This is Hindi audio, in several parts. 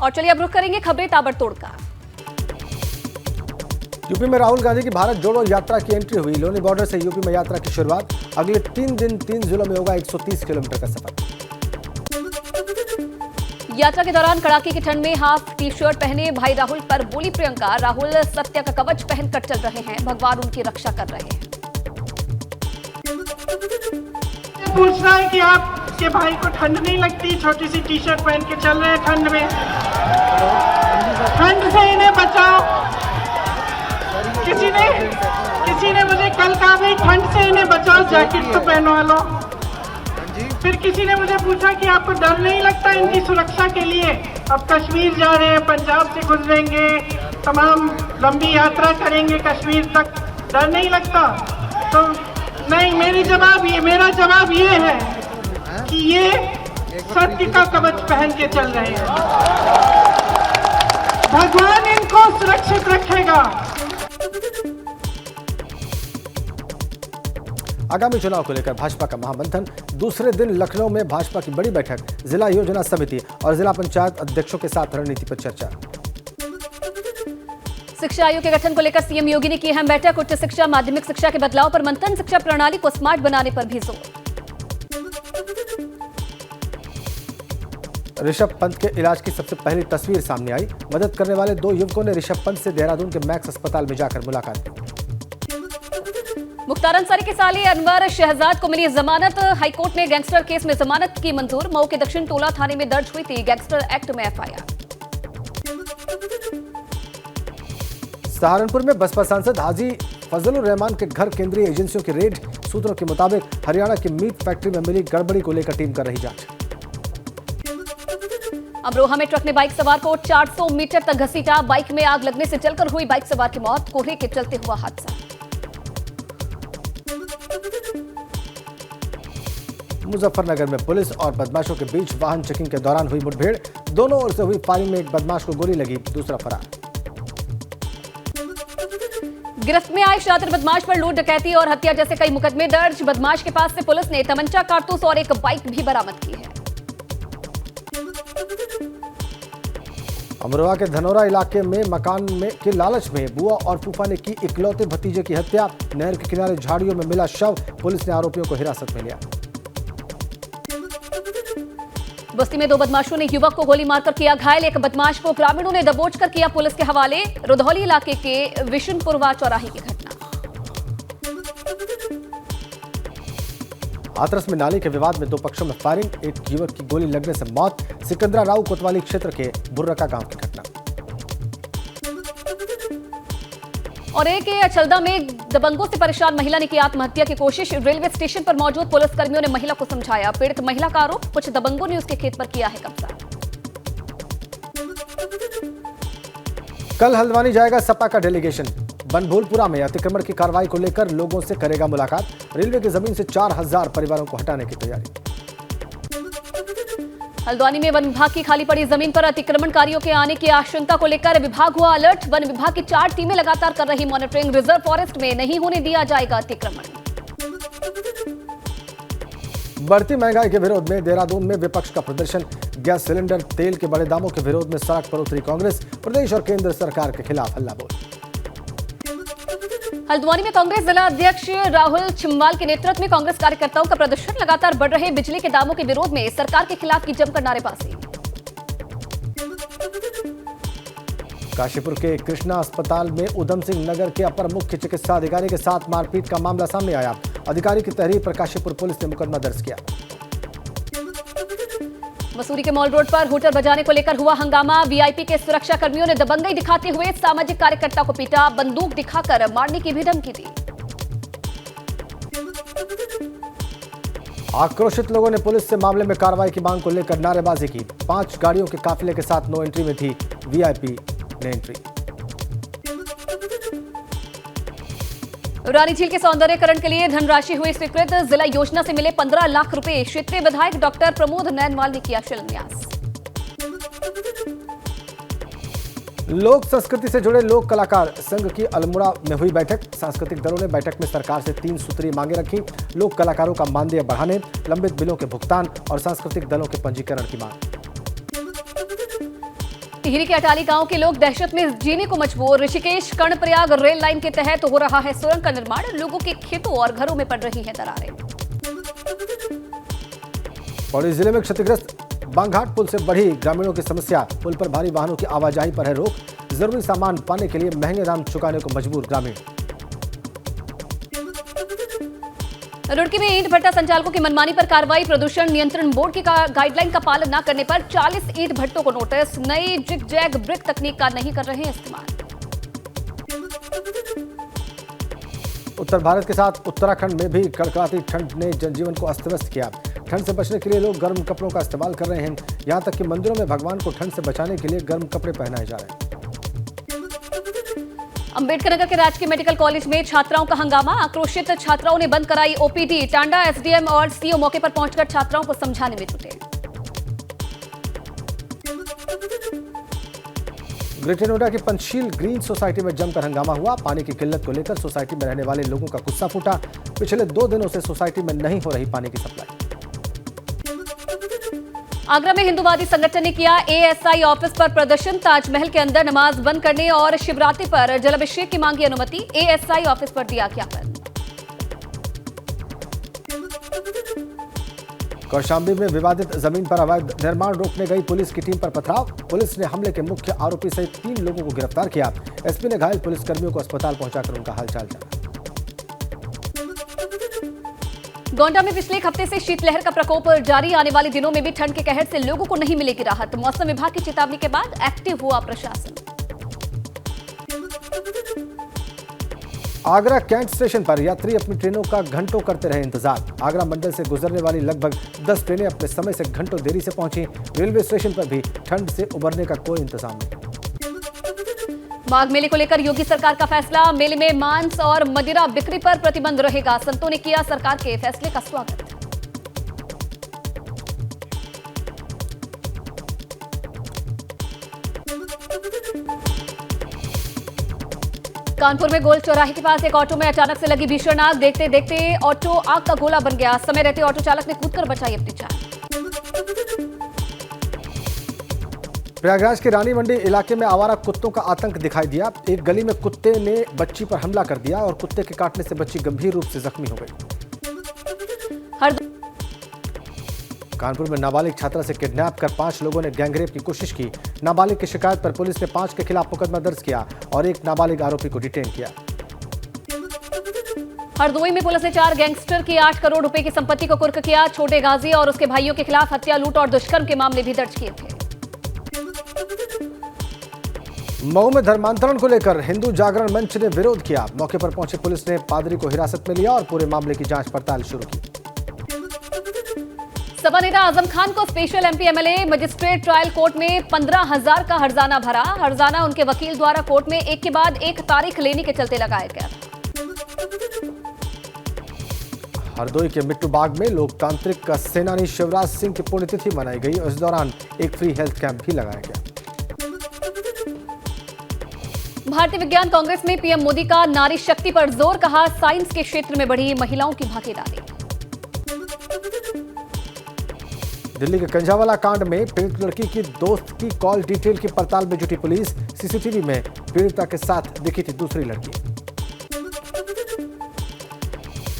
और चलिए अब रुख करेंगे खबरें ताबड़तोड़ का। यूपी में राहुल गांधी की भारत जोड़ो यात्रा की एंट्री हुई। लोनी बॉर्डर से यूपी में यात्रा की शुरुआत। अगले 3 दिन 3 जिलों में होगा 130 किलोमीटर का सफर। यात्रा के दौरान कड़ाके की ठंड में हाफ टी शर्ट पहने भाई राहुल पर बोली प्रियंका, राहुल सत्य का कवच पहनकर चल रहे हैं, भगवान उनकी रक्षा कर रहे हैं। पूछ रहा है कि आपके भाई को ठंड नहीं लगती, छोटी सी टी शर्ट पहन के चल रहे हैं ठंड में। ठंड से इन्हें बचाओ। किसी ने मुझे कल कहा भाई ठंड से इन्हें बचाओ, जैकेट तो पहनवा लो। फिर किसी ने मुझे पूछा कि आपको डर नहीं लगता इनकी सुरक्षा के लिए? अब कश्मीर जा रहे हैं, पंजाब से गुजरेंगे, तमाम लंबी यात्रा करेंगे कश्मीर तक, डर नहीं लगता? तो नहीं, मेरा जवाब ये है कि ये सत्य का कवच पहन के चल रहे हैं, भगवान इनको सुरक्षित रखेगा। आगामी चुनाव को लेकर भाजपा का महामंथन। दूसरे दिन लखनऊ में भाजपा की बड़ी बैठक, जिला योजना समिति और जिला पंचायत अध्यक्षों के साथ रणनीति पर चर्चा। शिक्षा आयोग के गठन को लेकर सीएम योगी ने की अहम बैठक। उच्च शिक्षा माध्यमिक शिक्षा के बदलाव पर मंथन, शिक्षा प्रणाली को स्मार्ट बनाने पर भी जोर। ऋषभ पंत के इलाज की सबसे पहली तस्वीर सामने आई। मदद करने वाले 2 युवकों ने ऋषभ पंत से देहरादून के मैक्स अस्पताल में जाकर मुलाकात की। मुख्तार अंसारी के साले अनवर शहजाद को मिली जमानत। हाईकोर्ट ने गैंगस्टर केस में जमानत की मंजूर। मऊ के दक्षिण टोला थाने में दर्ज हुई थी गैंगस्टर एक्ट में एफआईआर। सहारनपुर में बसपा सांसद हाजी फजलुर रहमान के घर केंद्रीय एजेंसियों की रेड। सूत्रों के मुताबिक हरियाणा की मीट फैक्ट्री में मिली गड़बड़ी को लेकर टीम कर रही जांच। अमरोहा में ट्रक ने बाइक सवार को 400 मीटर तक घसीटा। बाइक में आग लगने से जलकर हुई बाइक सवार की मौत। कोहरे के चलते हुआ हादसा। मुजफ्फरनगर में पुलिस और बदमाशों के बीच वाहन चेकिंग के दौरान हुई मुठभेड़। दोनों ओर से हुई फायरिंग में एक बदमाश को गोली लगी, दूसरा फरार। गिरफ्त में आए शातिर बदमाश पर लूट, डकैती और हत्या जैसे कई मुकदमे दर्ज। बदमाश के पास से पुलिस ने तमंचा, कारतूस और एक बाइक भी बरामद की है। अमरोहा के धनौरा इलाके में मकान में के लालच में बुआ और फूफा ने की इकलौते भतीजे की हत्या। नहर के किनारे झाड़ियों में मिला शव। पुलिस ने आरोपियों को हिरासत में लिया। बस्ती में 2 बदमाशों ने युवक को गोली मारकर किया घायल। एक बदमाश को ग्रामीणों ने दबोचकर किया पुलिस के हवाले। रुधौली इलाके के विशुनपुरवा चौराहे की घटना। हाथरस में नाले के विवाद में 2 पक्षों में फायरिंग। एक युवक की गोली लगने से मौत। सिकंदरा राव कोतवाली क्षेत्र के बुर्रका गांव की घटना। और एक अचलदा में दबंगों से परेशान महिला ने की आत्महत्या की कोशिश। रेलवे स्टेशन पर मौजूद पुलिसकर्मियों ने महिला को समझाया। पीड़ित महिला का आरोप, कुछ दबंगों ने उसके खेत पर किया है कब्जा। कल हल्द्वानी जाएगा सपा का डेलीगेशन। बनभूलपुरा में अतिक्रमण की कार्रवाई को लेकर लोगों से करेगा मुलाकात। रेलवे की जमीन से 4000 परिवारों को हटाने की तैयारी। हल्द्वानी में वन विभाग की खाली पड़ी जमीन पर अतिक्रमणकारियों के आने की आशंका को लेकर विभाग हुआ अलर्ट। वन विभाग की 4 टीमें लगातार कर रही मॉनिटरिंग। रिजर्व फॉरेस्ट में नहीं होने दिया जाएगा अतिक्रमण। बढ़ती महंगाई के विरोध में देहरादून में विपक्ष का प्रदर्शन। गैस सिलेंडर, तेल के बड़े दामों के विरोध में सड़क पर उतरी कांग्रेस। प्रदेश और केंद्र सरकार के खिलाफ हल्ला बोल। हल्द्वानी में कांग्रेस जिला अध्यक्ष राहुल छिम्वाल के नेतृत्व में कांग्रेस कार्यकर्ताओं का प्रदर्शन। लगातार बढ़ रहे बिजली के दामों के विरोध में सरकार के खिलाफ की जमकर नारेबाजी। काशीपुर के कृष्णा अस्पताल में उधम सिंह नगर के अपर मुख्य चिकित्सा अधिकारी के साथ मारपीट का मामला सामने आया। अधिकारी की तहरीर पर काशीपुर पुलिस ने मुकदमा दर्ज किया। मसूरी के मॉल रोड पर होटल बजाने को लेकर हुआ हंगामा। वीआईपी के सुरक्षा कर्मियों ने दबंगई दिखाते हुए सामाजिक कार्यकर्ता को पीटा। बंदूक दिखाकर मारने की भी धमकी दी। आक्रोशित लोगों ने पुलिस से मामले में कार्रवाई की मांग को लेकर नारेबाजी की। 5 गाड़ियों के काफिले के साथ नो एंट्री में थी वीआईपी ने एंट्री। रानी झील के सौंदर्यकरण के लिए धनराशि हुई स्वीकृत। जिला योजना से मिले 15 लाख रुपए। क्षेत्रीय विधायक डॉक्टर प्रमोद नैनवाल ने किया शिलान्यास। लोक संस्कृति से जुड़े लोक कलाकार संघ की अल्मोड़ा में हुई बैठक। सांस्कृतिक दलों ने बैठक में सरकार से 3 सूत्रीय मांगे रखी। लोक कलाकारों का मानदेय बढ़ाने, लंबित बिलों के भुगतान और सांस्कृतिक दलों के पंजीकरण की मांग। टिहरी के अटाली गांव के लोग दहशत में जीने को मजबूर। ऋषिकेश कर्णप्रयाग रेल लाइन के तहत हो रहा है सुरंग का निर्माण। लोगों के खेतों और घरों में पड़ रही हैं दरारें। पौड़ी जिले में क्षतिग्रस्त बांघाट पुल से बढ़ी ग्रामीणों की समस्या। पुल पर भारी वाहनों की आवाजाही पर है रोक। जरूरी सामान पाने के लिए महंगे दाम चुकाने को मजबूर ग्रामीण। रुड़की में ईंट भट्टा संचालकों की मनमानी पर कार्रवाई। प्रदूषण नियंत्रण बोर्ड की गाइडलाइन का पालन न करने पर 40 ईंट भट्टों को नोटिस। नई जिग जैग ब्रिक तकनीक का नहीं कर रहे हैं इस्तेमाल। उत्तर भारत के साथ उत्तराखंड में भी कड़कड़ाती ठंड ने जनजीवन को अस्त व्यस्त किया। ठंड से बचने के लिए लोग गर्म कपड़ों का इस्तेमाल कर रहे हैं। यहां तक कि मंदिरों में भगवान को ठंड से बचाने के लिए गर्म कपड़े पहनाए जा रहे हैं। अंबेडकर नगर के राजकीय मेडिकल कॉलेज में छात्राओं का हंगामा। आक्रोशित छात्राओं ने बंद कराई ओपीडी। टांडा एसडीएम और सीओ मौके पर पहुंचकर छात्राओं को समझाने में जुटे। ग्रेटर नोएडा की पंचशील ग्रीन सोसाइटी में जमकर हंगामा हुआ। पानी की किल्लत को लेकर सोसाइटी में रहने वाले लोगों का गुस्सा फूटा। पिछले 2 दिनों से सोसाइटी में नहीं हो रही पानी की सप्लाई। आगरा में हिंदूवादी संगठन ने किया एएसआई ऑफिस पर प्रदर्शन। ताजमहल के अंदर नमाज बंद करने और शिवरात्रि पर जलाभिषेक की मांगी अनुमति। एएसआई ऑफिस पर दिया ज्ञापन। कौशाम्बी में विवादित जमीन पर अवैध निर्माण रोकने गई पुलिस की टीम पर पथराव। पुलिस ने हमले के मुख्य आरोपी सहित 3 लोगों को गिरफ्तार किया। एसपी ने घायल पुलिसकर्मियों को अस्पताल पहुंचाकर उनका हालचाल जाना। गोंडा में पिछले एक हफ्ते से शीतलहर का प्रकोप जारी। आने वाले दिनों में भी ठंड के कहर से लोगों को नहीं मिलेगी राहत। मौसम विभाग की चेतावनी के बाद एक्टिव हुआ प्रशासन। आगरा कैंट स्टेशन पर यात्री अपनी ट्रेनों का घंटों करते रहे इंतजार। आगरा मंडल से गुजरने वाली लगभग 10 ट्रेनें अपने समय से घंटों देरी से पहुंची। रेलवे स्टेशन पर भी ठंड से उबरने का कोई इंतजाम नहीं। माघ मेले को लेकर योगी सरकार का फैसला। मेले में मांस और मदिरा बिक्री पर प्रतिबंध रहेगा। संतों ने किया सरकार के फैसले का स्वागत। कानपुर में गोल चौराहे के पास एक ऑटो में अचानक से लगी भीषण आग। देखते देखते ऑटो आग का गोला बन गया। समय रहते ऑटो चालक ने कूदकर बचाई अपनी जान। प्रयागराज के रानी मंडी इलाके में आवारा कुत्तों का आतंक दिखाई दिया। एक गली में कुत्ते ने बच्ची पर हमला कर दिया और कुत्ते के काटने से बच्ची गंभीर रूप से जख्मी हो गई। कानपुर में नाबालिग छात्रा से किडनैप कर 5 लोगों ने गैंगरेप की कोशिश की। नाबालिग की शिकायत पर पुलिस ने 5 के खिलाफ मुकदमा दर्ज किया और एक नाबालिग आरोपी को डिटेन किया। हरदोई में पुलिस ने 4 गैंगस्टर की 8 करोड़ रुपए की संपत्ति को कुर्क किया। छोटे गाजी और उसके भाइयों के खिलाफ हत्या, लूट और दुष्कर्म के मामले भी दर्ज किए थे। मऊ में धर्मांतरण को लेकर हिंदू जागरण मंच ने विरोध किया। मौके पर पहुंची पुलिस ने पादरी को हिरासत में लिया और पूरे मामले की जांच पड़ताल शुरू की। सपा नेता आजम खान को special MP MLA magistrate trial court में 15,000 का हर्जाना भरा। हर्जाना उनके वकील द्वारा कोर्ट में एक के बाद एक तारीख लेने के चलते लगाया गया था। हरदोई के मिट्टू बाग में लोकतांत्रिक का सेनानी शिवराज सिंह की पुण्यतिथि मनाई गई और इस दौरान एक फ्री हेल्थ कैंप भी लगाया गया। भारतीय विज्ञान कांग्रेस में पीएम मोदी का नारी शक्ति पर जोर। कहा साइंस के क्षेत्र में बढ़ी महिलाओं की भागीदारी। दिल्ली के कंझावाला कांड में पीड़ित लड़की की दोस्त की कॉल डिटेल की पड़ताल में जुटी पुलिस। सीसीटीवी में पीड़िता के साथ दिखी थी दूसरी लड़की।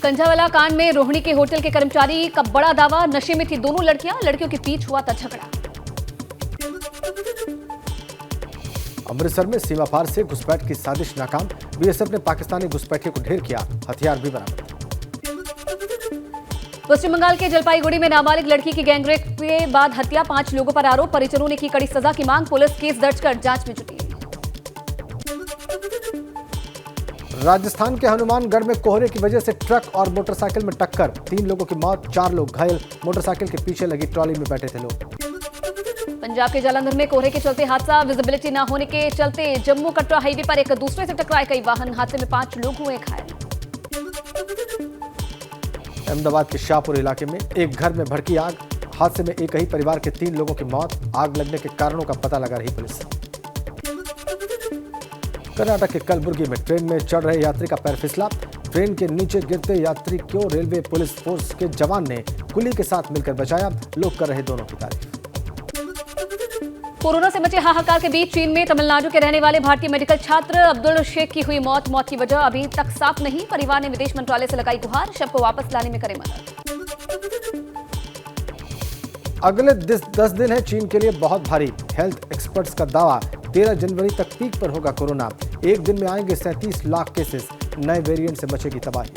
कंझावाला कांड में रोहिणी के होटल के कर्मचारी का बड़ा दावा। नशे में थी दोनों लड़कियां। लड़कियों के बीच हुआ था झगड़ा। अमृतसर में सीमा पार से घुसपैठ की साजिश नाकाम। बीएसएफ ने पाकिस्तानी घुसपैठियों को ढेर किया। हथियार भी बरामद। पश्चिम बंगाल के जलपाईगुड़ी में नाबालिग लड़की की गैंगरेप के बाद हत्या। 5 लोगों पर आरोप। परिजनों ने की कड़ी सजा की मांग। पुलिस केस दर्ज कर जांच में जुटी। राजस्थान के हनुमानगढ़ में कोहरे की वजह से ट्रक और मोटरसाइकिल में टक्कर। 3 लोगों की मौत, 4 लोग घायल। मोटरसाइकिल के पीछे लगी ट्रॉली में बैठे थे लोग। पंजाब के जालंधर में कोहरे के चलते हादसा। विजिबिलिटी न होने के चलते जम्मू कटरा हाईवे पर एक दूसरे से टकराए कई वाहन। हादसे में 5 लोग हुए घायल। अहमदाबाद के शाहपुर इलाके में एक घर में भड़की आग। हादसे में एक ही परिवार के 3 लोगों की मौत। आग लगने के कारणों का पता लगा रही पुलिस। कर्नाटक के कलबुर्गी में ट्रेन में चढ़ रहे यात्री का पैर फिसला। ट्रेन के नीचे गिरते यात्री को रेलवे पुलिस फोर्स के जवान ने कुली के साथ मिलकर बचाया। लोग कर रहे दोनों की तारीफ। कोरोना से मचे हाहाकार के बीच चीन में तमिलनाडु के रहने वाले भारतीय मेडिकल छात्र अब्दुल शेख की हुई मौत की वजह अभी तक साफ नहीं। परिवार ने विदेश मंत्रालय से लगाई गुहार, शव को वापस लाने में करे मदद। अगले 10 दिन है चीन के लिए बहुत भारी। हेल्थ एक्सपर्ट्स का दावा 13 जनवरी तक पीक पर होगा कोरोना। एक दिन में आएंगे 37 लाख केसेस। नए वेरिएंट से मचेगी तबाही।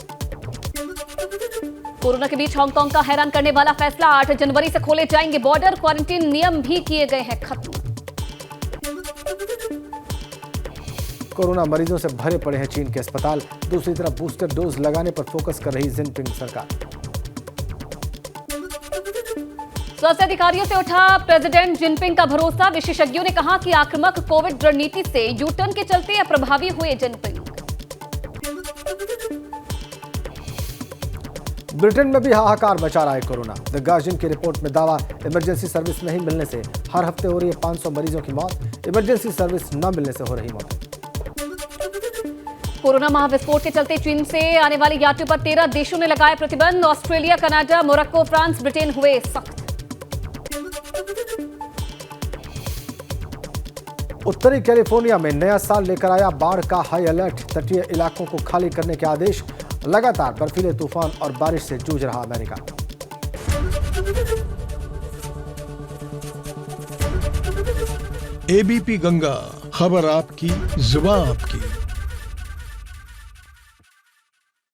कोरोना के बीच हांगकांग का हैरान करने वाला फैसला, 8 जनवरी से खोले जाएंगे बॉर्डर। क्वारंटीन नियम भी किए गए हैं खत्म। कोरोना मरीजों से भरे पड़े हैं चीन के अस्पताल। दूसरी तरफ बूस्टर डोज लगाने पर फोकस कर रही जिनपिंग सरकार। स्वास्थ्य अधिकारियों से उठा प्रेसिडेंट जिनपिंग का भरोसा। विशेषज्ञों ने कहा कि आक्रामक कोविड रणनीति से यूटर्न के चलते अप्रभावी हुए जिनपिंग। ब्रिटेन में भी हाहाकार मचा रहा है कोरोना। द गार्जियन की रिपोर्ट में दावा, इमरजेंसी सर्विस नहीं मिलने से हर हफ्ते हो रही है 500 मरीजों की मौत। इमरजेंसी सर्विस न मिलने से हो रही मौत। कोरोना महाविस्फोट के चलते चीन से आने वाली यात्रियों पर 13 देशों ने लगाया प्रतिबंध। Australia, Canada, Morocco, France, Britain हुए सख्त। उत्तरी कैलिफोर्निया में नया साल लेकर आया बाढ़ का हाई अलर्ट। तटीय इलाकों को खाली करने के आदेश। लगातार बर्फीले तूफान और बारिश से जूझ रहा अमेरिका। एबीपी गंगा, खबर आपकी, जुबान आपकी।